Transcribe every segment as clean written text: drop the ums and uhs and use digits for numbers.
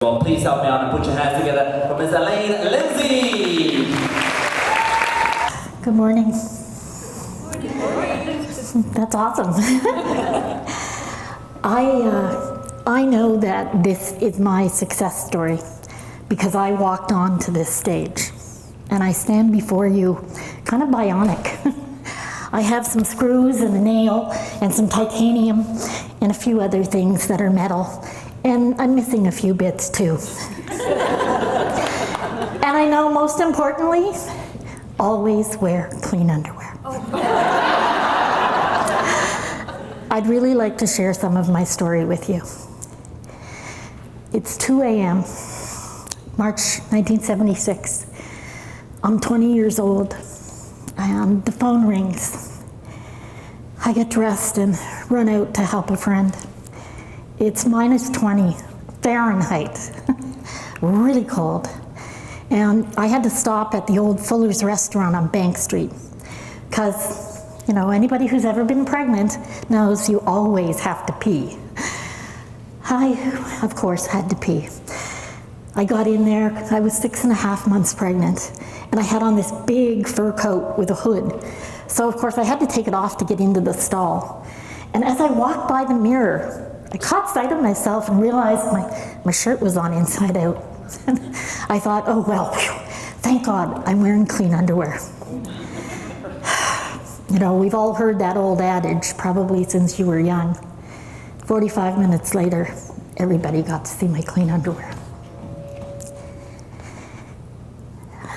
Well, please help me out and put your hands together for Miss Elaine Lindsay. Good morning. That's awesome. I know that this is my success story because I walked onto this stage and I stand before you kind of bionic. I have some screws and a nail and some titanium and a few other things that are metal, and I'm missing a few bits too. And I know most importantly, always wear clean underwear. I'd really like to share some of my story with you. It's 2 a.m., March 1976. I'm 20 years old, and the phone rings. I get dressed and run out to help a friend. It's minus 20 Fahrenheit, really cold. And I had to stop at the old Fuller's restaurant on Bank Street, because, you know, anybody who's ever been pregnant knows you always have to pee. I, of course, had to pee. I got in there, I was 6.5 months pregnant, and I had on this big fur coat with a hood. So of course I had to take it off to get into the stall. And as I walked by the mirror, I caught sight of myself and realized my shirt was on inside out. I thought, oh well, thank God I'm wearing clean underwear. You know, we've all heard that old adage, probably since you were young. 45 minutes later, everybody got to see my clean underwear.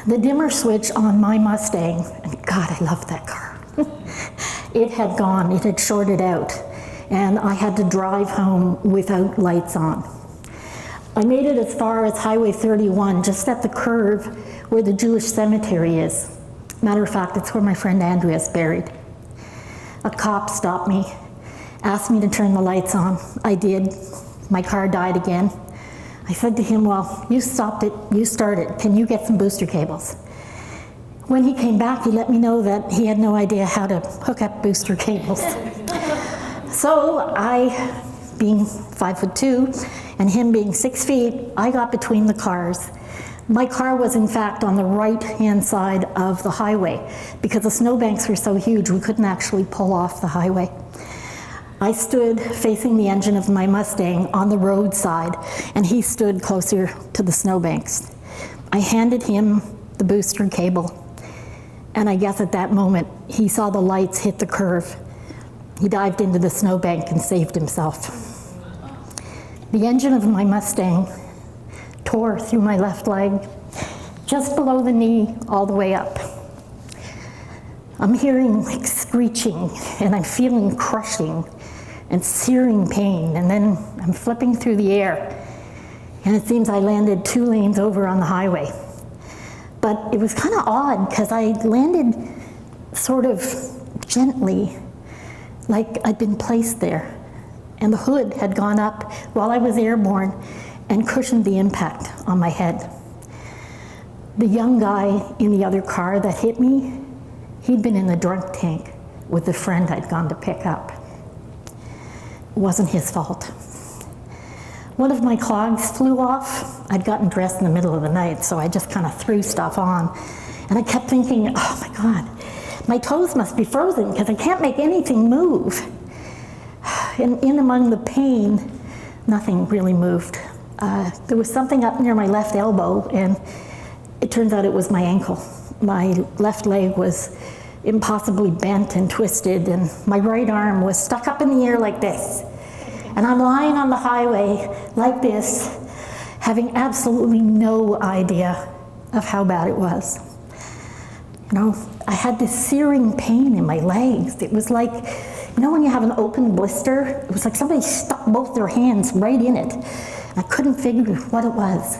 The dimmer switch on my Mustang, and God, I love that car. It had gone, it had shorted out, and I had to drive home without lights on. I made it as far as Highway 31, just at the curve where the Jewish cemetery is. Matter of fact, it's where my friend Andrea is buried. A cop stopped me, asked me to turn the lights on. I did. My car died again. I said to him, well, you stopped it, you started. Can you get some booster cables? When he came back, he let me know that he had no idea how to hook up booster cables. So I, being 5'2", and him being 6 feet, I got between the cars. My car was in fact on the right-hand side of the highway because the snowbanks were so huge we couldn't actually pull off the highway. I stood facing the engine of my Mustang on the roadside, and he stood closer to the snowbanks. I handed him the booster cable, and I guess at that moment he saw the lights hit the curve. He dived into the snowbank and saved himself. The engine of my Mustang tore through my left leg, just below the knee, all the way up. I'm hearing like screeching, and I'm feeling crushing and searing pain, and then I'm flipping through the air, and it seems I landed 2 lanes over on the highway. But it was kind of odd, because I landed sort of gently, like I'd been placed there, and the hood had gone up while I was airborne and cushioned the impact on my head. The young guy in the other car that hit me, he'd been in the drunk tank with the friend I'd gone to pick up. It wasn't his fault. One of my clogs flew off. I'd gotten dressed in the middle of the night, so I just kind of threw stuff on. And I kept thinking, oh my God, my toes must be frozen because I can't make anything move. And in among the pain, nothing really moved. There was something up near my left elbow, and it turns out it was my ankle. My left leg was impossibly bent and twisted, and my right arm was stuck up in the air like this. And I'm lying on the highway like this, having absolutely no idea of how bad it was. You know, I had this searing pain in my legs. It was like, you know when you have an open blister? It was like somebody stuck both their hands right in it. I couldn't figure what it was.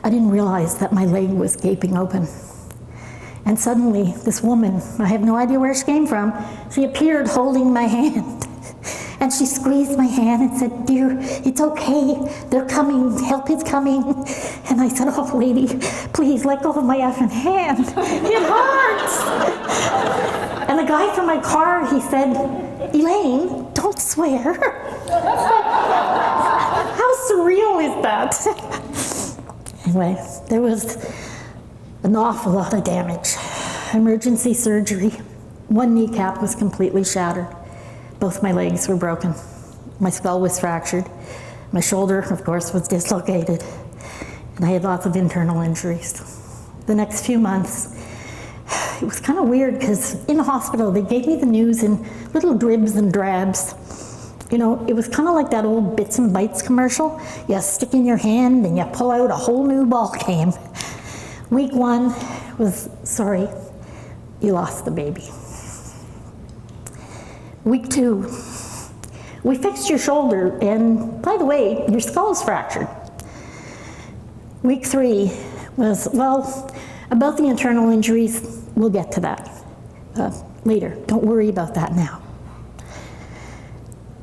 I didn't realize that my leg was gaping open. And suddenly, this woman, I have no idea where she came from, she appeared holding my hand. And she squeezed my hand and said, dear, it's okay, they're coming, help is coming. And I said, oh lady, please let go of my effing hand, it hurts. And the guy from my car, he said, Elaine, don't swear. How surreal is that? Anyway, there was an awful lot of damage. Emergency surgery. One kneecap was completely shattered. Both my legs were broken. My skull was fractured. My shoulder, of course, was dislocated. And I had lots of internal injuries. The next few months, it was kind of weird because in the hospital, they gave me the news in little dribs and drabs. You know, it was kind of like that old Bits and Bites commercial. You stick in your hand and you pull out a whole new ball game. Week 1 was, sorry, you lost the baby. Week 2, we fixed your shoulder, and by the way, your skull's fractured. Week 3 was, well, about the internal injuries, we'll get to that later. Don't worry about that now.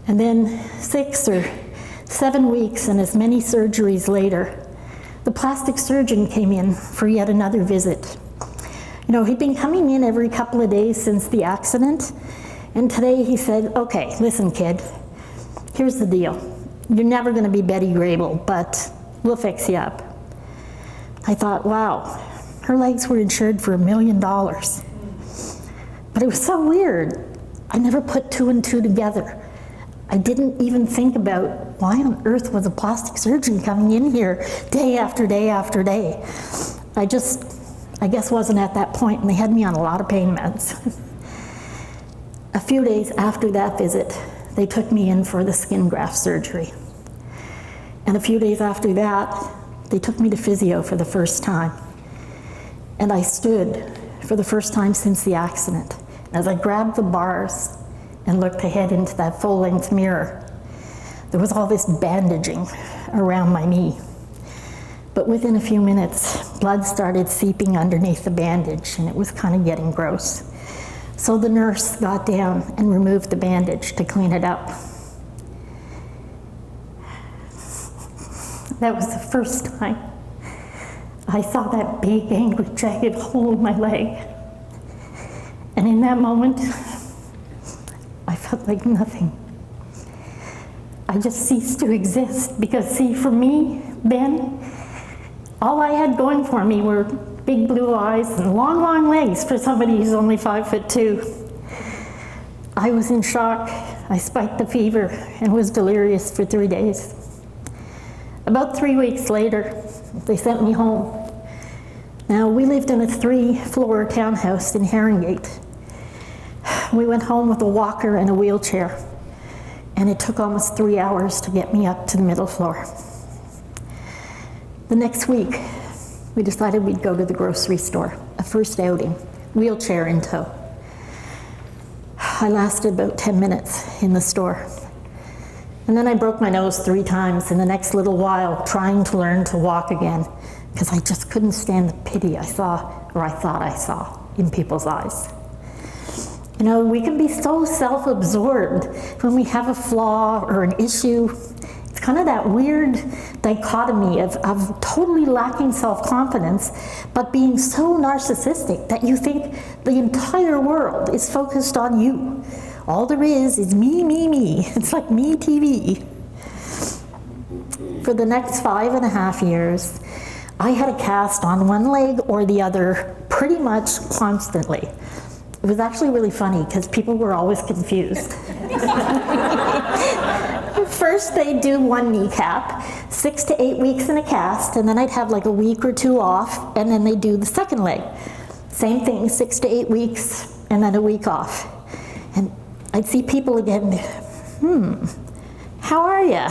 And then 6 or 7 weeks and as many surgeries later, the plastic surgeon came in for yet another visit. You know, he'd been coming in every couple of days since the accident, and today he said, okay, listen kid, here's the deal. You're never gonna be Betty Grable, but we'll fix you up. I thought, wow, her legs were insured for $1 million. But it was so weird. I never put 2 and 2 together. I didn't even think about why on earth was a plastic surgeon coming in here day after day after day. I guess wasn't at that point, and they had me on a lot of pain meds. A few days after that visit, they took me in for the skin graft surgery. And a few days after that, they took me to physio for the first time. And I stood for the first time since the accident. As I grabbed the bars and looked ahead into that full-length mirror, there was all this bandaging around my knee. But within a few minutes, blood started seeping underneath the bandage, and it was kind of getting gross. So the nurse got down and removed the bandage to clean it up. That was the first time I saw that big, angry, jagged hole in my leg. And in that moment, I felt like nothing. I just ceased to exist because, see, for me, Ben, all I had going for me were big blue eyes and long, long legs for somebody who's only 5'2". I was in shock. I spiked the fever and was delirious for 3 days. About 3 weeks later, they sent me home. Now, we lived in a 3-floor townhouse in Haringate. We went home with a walker and a wheelchair, and it took almost 3 hours to get me up to the middle floor. The next week, we decided we'd go to the grocery store, a first outing, wheelchair in tow. I lasted about 10 minutes in the store. And then I broke my nose 3 times in the next little while trying to learn to walk again, because I just couldn't stand the pity I saw, or I thought I saw, in people's eyes. You know, we can be so self-absorbed when we have a flaw or an issue. It's kind of that weird dichotomy of totally lacking self-confidence, but being so narcissistic that you think the entire world is focused on you. All there is me, me, me. It's like me TV. For the next 5.5 years, I had a cast on one leg or the other pretty much constantly. It was actually really funny because people were always confused. First they'd do one kneecap, 6 to 8 weeks in a cast, and then I'd have like a week or 2 off, and then they'd do the second leg. Same thing, 6 to 8 weeks, and then a week off. And I'd see people again, how are ya?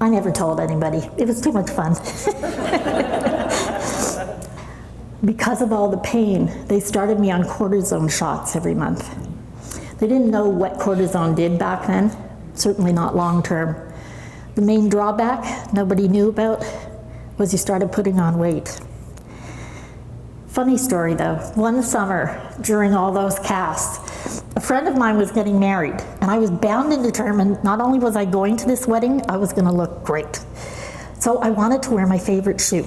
I never told anybody. It was too much fun. Because of all the pain, they started me on cortisone shots every month. They didn't know what cortisone did back then, certainly not long term. The main drawback nobody knew about was you started putting on weight. Funny story though, one summer during all those casts, a friend of mine was getting married, and I was bound and determined not only was I going to this wedding, I was gonna look great. So I wanted to wear my favorite shoe.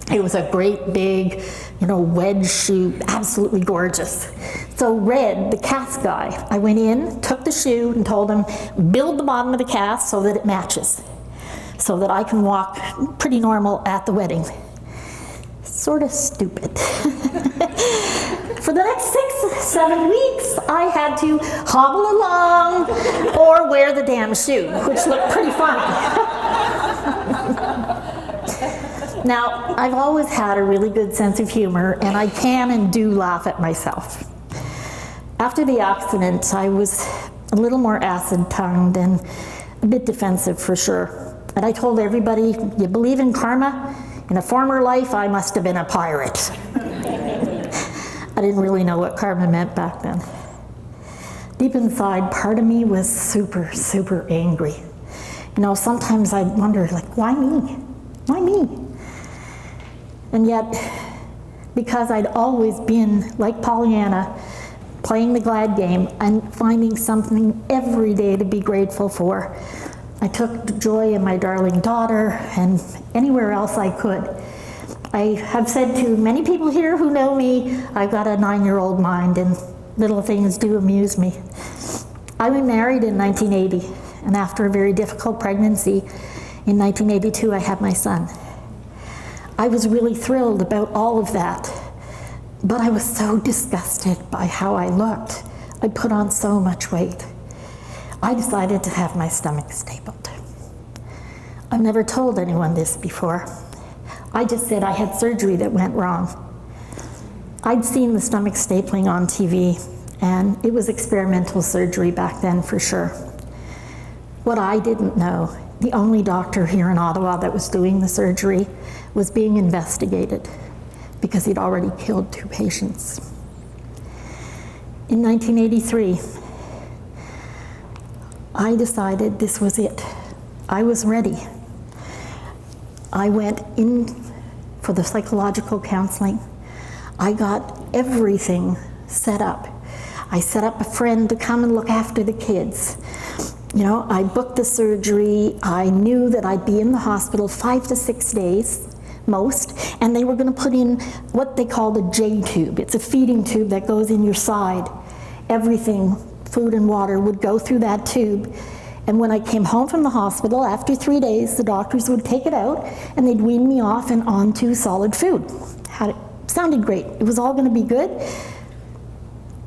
It was a great big, wedge shoe, absolutely gorgeous. So Red, the cast guy, I went in, took the shoe and told him, build the bottom of the cast so that it matches. so that I can walk pretty normal at the wedding. Sort of stupid. For the next 6-7 weeks, I had to hobble along or wear the damn shoe, which looked pretty funny. Now, I've always had a really good sense of humor, and I can and do laugh at myself. After the accident, I was a little more acid-tongued and a bit defensive for sure. And I told everybody, you believe in karma? In a former life, I must have been a pirate. I didn't really know what karma meant back then. Deep inside, part of me was super, super angry. You know, sometimes I'd wonder, like, why me? Why me? And yet, because I'd always been, like Pollyanna, playing the glad game and finding something every day to be grateful for, I took joy in my darling daughter and anywhere else I could. I have said to many people here who know me, I've got a 9-year-old mind and little things do amuse me. I was married in 1980, and after a very difficult pregnancy in 1982, I had my son. I was really thrilled about all of that, but I was so disgusted by how I looked. I put on so much weight. I decided to have my stomach stapled. I've never told anyone this before. I just said I had surgery that went wrong. I'd seen the stomach stapling on TV, and it was experimental surgery back then for sure. What I didn't know, the only doctor here in Ottawa that was doing the surgery was being investigated because he'd already killed 2 patients. In 1983, I decided this was it. I was ready. I went in for the psychological counseling. I got everything set up. I set up a friend to come and look after the kids. You know, I booked the surgery. I knew that I'd be in the hospital 5 to 6 days, most, and they were going to put in what they call the J tube. It's a feeding tube that goes in your side. Everything, food and water, would go through that tube. And when I came home from the hospital, after 3 days, the doctors would take it out and they'd wean me off and onto solid food. Sounded great. It was all going to be good.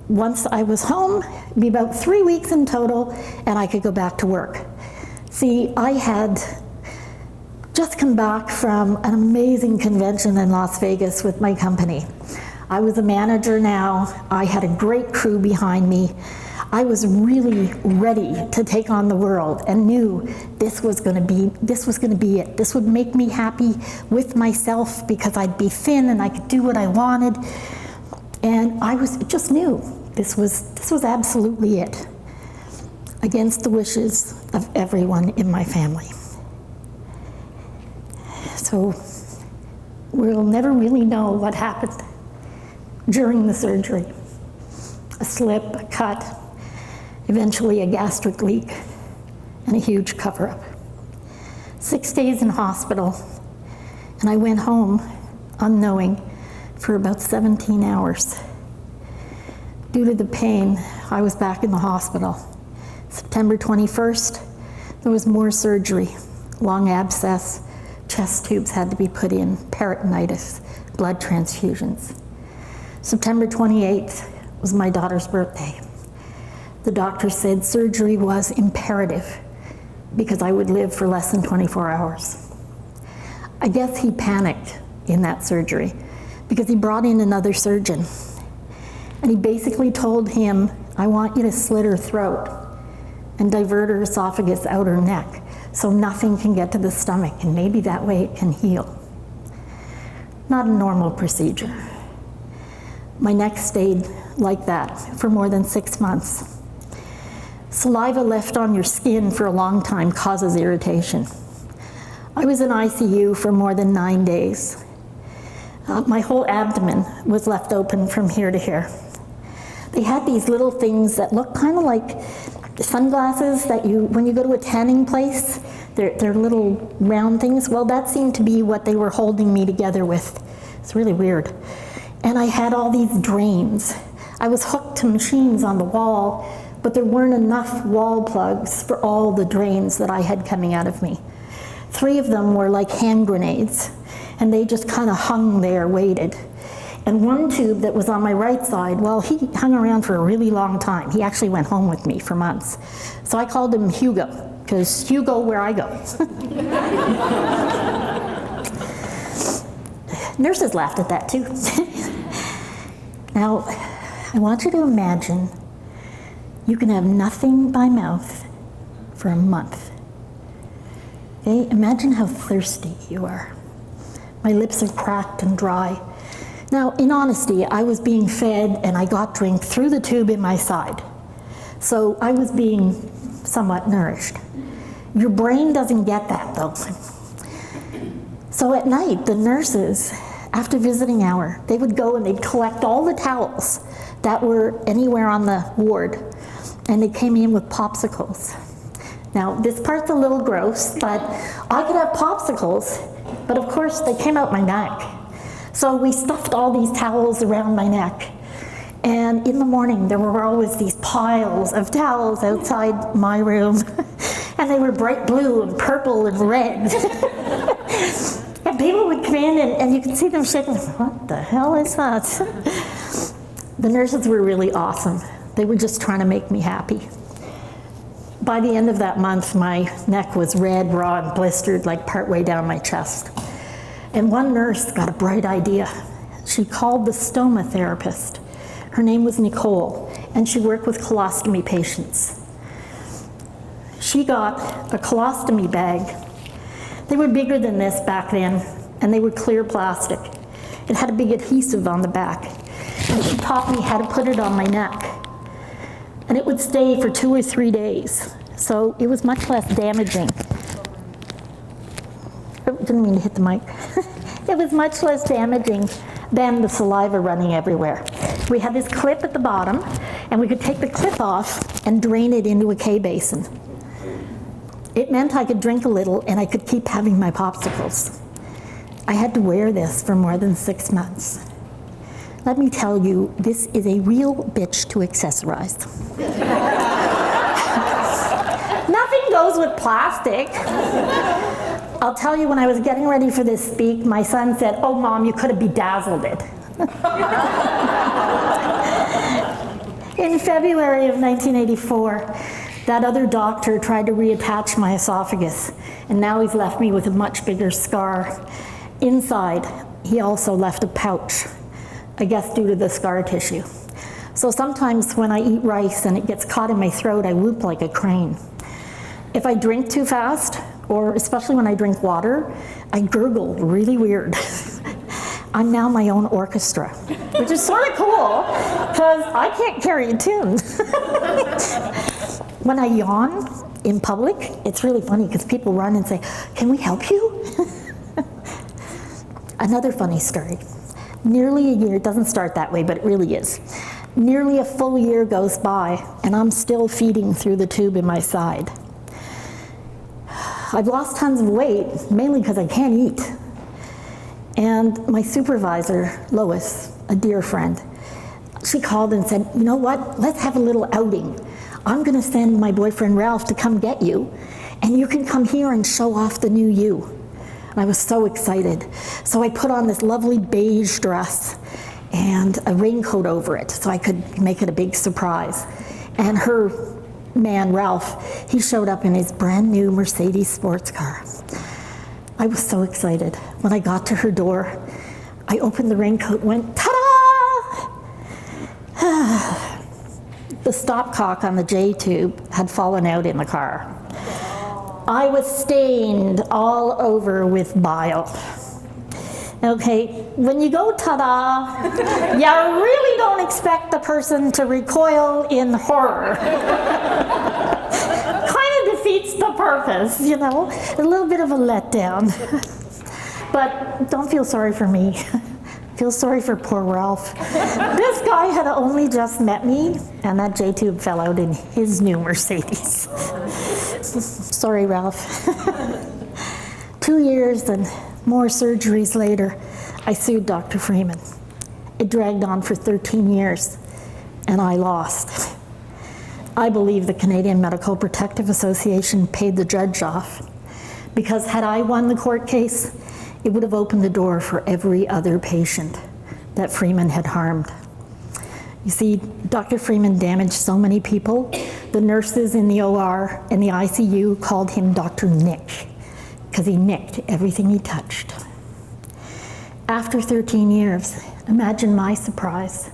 Once I was home, it'd be about 3 weeks in total, and I could go back to work. See, I had just come back from an amazing convention in Las Vegas with my company. I was a manager now. I had a great crew behind me. I was really ready to take on the world and knew this was going to be it. This would make me happy with myself because I'd be thin and I could do what I wanted. And I just knew this was absolutely it, against the wishes of everyone in my family. So we'll never really know what happened during the surgery. A slip, a cut, eventually a gastric leak, and a huge cover-up. 6 days in hospital, and I went home unknowing for about 17 hours. Due to the pain, I was back in the hospital. September 21st, there was more surgery. Long abscess, chest tubes had to be put in, peritonitis, blood transfusions. September 28th was my daughter's birthday. The doctor said surgery was imperative because I would live for less than 24 hours. I guess he panicked in that surgery because he brought in another surgeon. And he basically told him, I want you to slit her throat and divert her esophagus out her neck so nothing can get to the stomach, and maybe that way it can heal. Not a normal procedure. My neck stayed like that for more than 6 months. Saliva left on your skin for a long time causes irritation. I was in ICU for more than 9 days. My whole abdomen was left open from here to here. They had these little things that look kind of like sunglasses that when you go to a tanning place, they're little round things. Well, that seemed to be what they were holding me together with. It's really weird. And I had all these drains. I was hooked to machines on the wall, but there weren't enough wall plugs for all the drains that I had coming out of me. 3 of them were like hand grenades, and they just kind of hung there, waited. And one tube that was on my right side, well, he hung around for a really long time. He actually went home with me for months. So I called him Hugo, because you go where I go. Nurses laughed at that too. Now, I want you to imagine you can have nothing by mouth for a month. Okay? Imagine how thirsty you are. My lips are cracked and dry. Now, in honesty, I was being fed and I got drink through the tube in my side. So I was being somewhat nourished. Your brain doesn't get that though. So at night, the nurses, after visiting hour, they would go and they'd collect all the towels that were anywhere on the ward, and they came in with popsicles. Now, this part's a little gross, but I could have popsicles, but of course they came out my neck. So we stuffed all these towels around my neck. And in the morning, there were always these piles of towels outside my room. And they were bright blue and purple and red. And people would come in and you could see them shaking. What the hell is that? The nurses were really awesome. They were just trying to make me happy. By the end of that month, my neck was red, raw, and blistered like partway down my chest. And one nurse got a bright idea. She called the stoma therapist. Her name was Nicole, and she worked with colostomy patients. She got a colostomy bag. They were bigger than this back then, and they were clear plastic. It had a big adhesive on the back, and she taught me how to put it on my neck. And it would stay for 2 or 3 days, so it was much less damaging. I didn't mean to hit the mic. It was much less damaging than the saliva running everywhere. We had this clip at the bottom, and we could take the clip off and drain it into a K-basin. It meant I could drink a little and I could keep having my popsicles. I had to wear this for more than 6 months. Let me tell you, this is a real bitch to accessorize. Nothing goes with plastic. I'll tell you, when I was getting ready for this speak, my son said, "Oh, Mom, you could have bedazzled it." In February of 1984, that other doctor tried to reattach my esophagus, and now he's left me with a much bigger scar. Inside, he also left a pouch, I guess due to the scar tissue. So sometimes when I eat rice and it gets caught in my throat, I whoop like a crane. If I drink too fast, or especially when I drink water, I gurgle really weird. I'm now my own orchestra, which is sort of cool, because I can't carry a tune. When I yawn in public, it's really funny, because people run and say, "Can we help you?" Another funny story. Nearly a year, it doesn't start that way, but it really is. Nearly a full year goes by, and I'm still feeding through the tube in my side. I've lost tons of weight, mainly because I can't eat. And my supervisor, Lois, a dear friend, she called and said, "You know what, let's have a little outing. I'm gonna send my boyfriend Ralph to come get you, and you can come here and show off the new you." And I was so excited. So I put on this lovely beige dress and a raincoat over it so I could make it a big surprise. And her man, Ralph, he showed up in his brand new Mercedes sports car. I was so excited. When I got to her door, I opened the raincoat and went, ta-da! The stopcock on the J tube had fallen out in the car. I was stained all over with bile. Okay, when you go ta-da, you really don't expect the person to recoil in horror. Kind of defeats the purpose, you know? A little bit of a letdown. But don't feel sorry for me. Feel sorry for poor Ralph. This guy had only just met me, and that J-tube fell out in his new Mercedes. Sorry, Ralph. 2 years and more surgeries later, I sued Dr. Freeman. It dragged on for 13 years, and I lost. I believe the Canadian Medical Protective Association paid the judge off, because had I won the court case, it would have opened the door for every other patient that Freeman had harmed. You see, Dr. Freeman damaged so many people, the nurses in the OR and the ICU called him Dr. Nick, because he nicked everything he touched. After 13 years, imagine my surprise.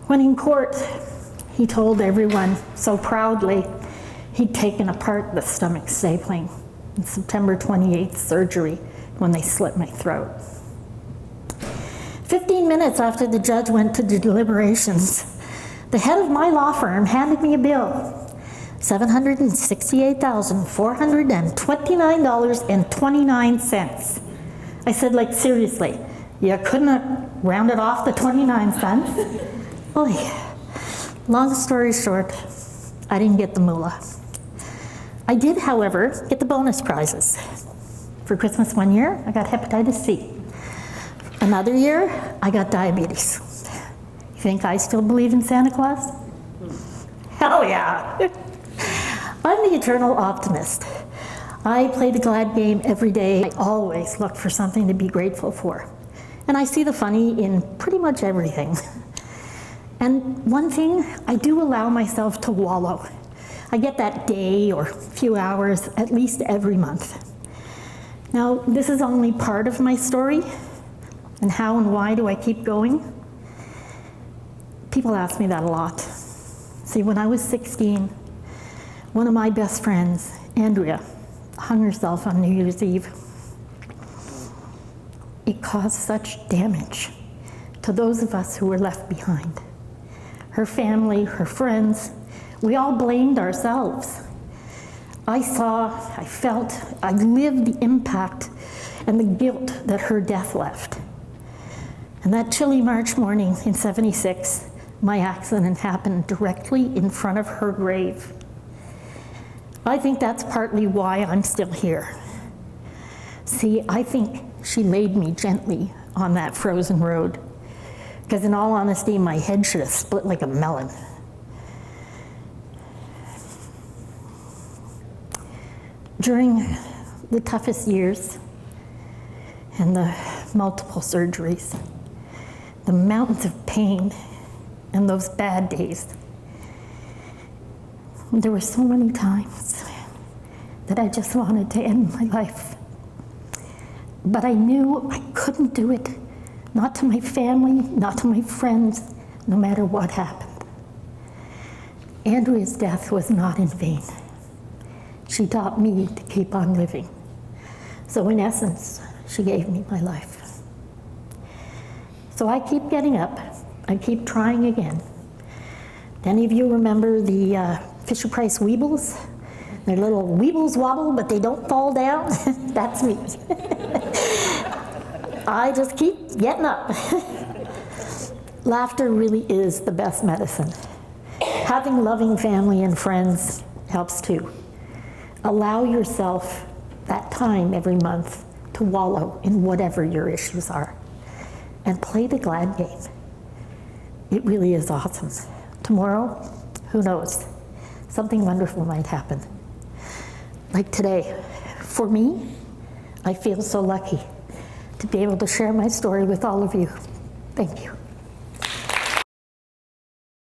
When in court, he told everyone so proudly he'd taken apart the stomach stapling in September 28th surgery when they slit my throat. 15 minutes after the judge went to the deliberations, the head of my law firm handed me a bill, $768,429.29. I said, like, seriously, you couldn't have rounded off the 29 cents? Well, long story short, I didn't get the moolah. I did, however, get the bonus prizes. For Christmas one year, I got hepatitis C. Another year, I got diabetes. You think I still believe in Santa Claus? Hell yeah. I'm the eternal optimist. I play the glad game every day. I always look for something to be grateful for. And I see the funny in pretty much everything. And one thing, I do allow myself to wallow. I get that day or few hours at least every month. Now, this is only part of my story. And how and why do I keep going? People ask me that a lot. See, when I was 16, one of my best friends, Andrea, hung herself on New Year's Eve. It caused such damage to those of us who were left behind. Her family, her friends, we all blamed ourselves. I saw, I felt, I lived the impact and the guilt that her death left. And that chilly March morning in '76, my accident happened directly in front of her grave. I think that's partly why I'm still here. See, I think she laid me gently on that frozen road, because in all honesty, my head should have split like a melon. During the toughest years and the multiple surgeries, the mountains of pain and those bad days, there were so many times that I just wanted to end my life. But I knew I couldn't do it, not to my family, not to my friends, no matter what happened. Andrea's death was not in vain. She taught me to keep on living. So in essence, she gave me my life. So I keep getting up, I keep trying again. Do any of you remember the Fisher-Price Weebles? Their little Weebles wobble, but they don't fall down? That's me. I just keep getting up. Laughter really is the best medicine. Having loving family and friends helps too. Allow yourself that time every month to wallow in whatever your issues are. And play the glad game. It really is awesome. Tomorrow, who knows? Something wonderful might happen. Like today, for me, I feel so lucky to be able to share my story with all of you. Thank you.